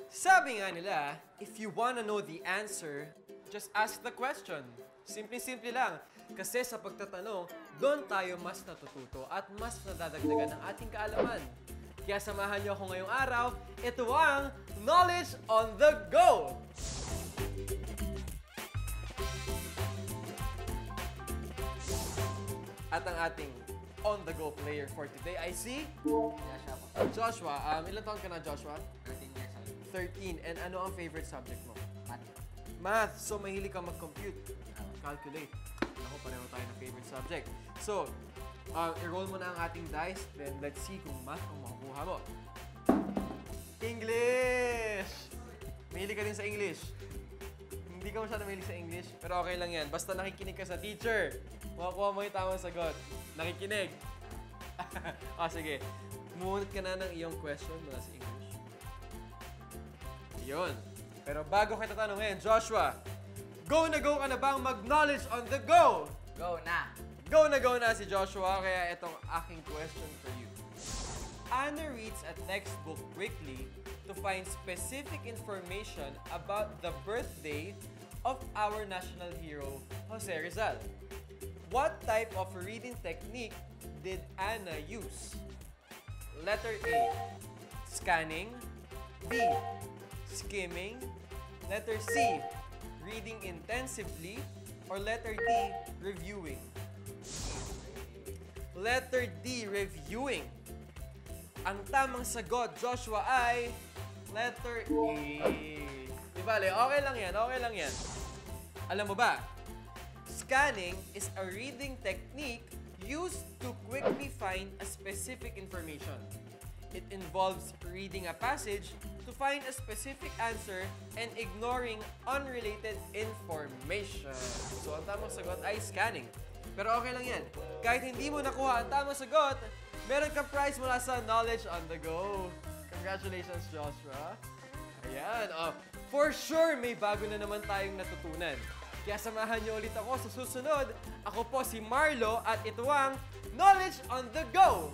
Sabi nga nila, if you wanna know the answer, just ask the question. Simple-simple lang. Kasi sa pagtatanong, doon tayo mas natututo at mas nadadagdagan ng ating kaalaman. Kaya samahan niyo ako ngayong araw. Ito ang Knowledge on the Go! At ang ating on-the-go player for today ay si Joshua. Ilan taon ka na, Joshua? 13 years old. 13. And ano ang favorite subject mo? Math. Math. So, mahilig ka mag-compute. Calculate. Ako, pareho tayo ng favorite subject. So, i-roll mo na ang ating dice. Then, let's see kung math ang makukuha mo. English! Mahilig ka din sa English. Hindi ka masyadong mahilig sa English, pero okay lang yan. Basta nakikinig ka sa teacher. Makakuha mo yung tamang sagot. Nakikinig. Sige. Munot ka na ng iyong question mula sa English. Yun. Pero bago kita tanongin, Joshua, go na bang mag-knowledge on the go? Go na! Go na si Joshua, kaya itong aking question for you. Anna reads a textbook quickly to find specific information about the birthday of our national hero, Jose Rizal. What type of reading technique did Anna use? Letter A, scanning. B, skimming. Letter C, reading intensively. Or letter D, reviewing. Letter D, reviewing. Ang tamang sagot, Joshua, ay letter A. Di bale, okay lang yan. Alam mo ba, scanning is a reading technique used to quickly find a specific information. It involves reading a passage to find a specific answer and ignoring unrelated information. So, ang tamang sagot ay scanning. Pero okay lang yan. Kahit hindi mo nakuha ang tamang sagot, meron kang prize mula sa Knowledge on the Go. Congratulations, Joshua. Ayan. For sure, may bago na naman tayong natutunan. Kaya samahan niyo ulit ako sa susunod. Ako po si Marlo at ito ang Knowledge on the Go!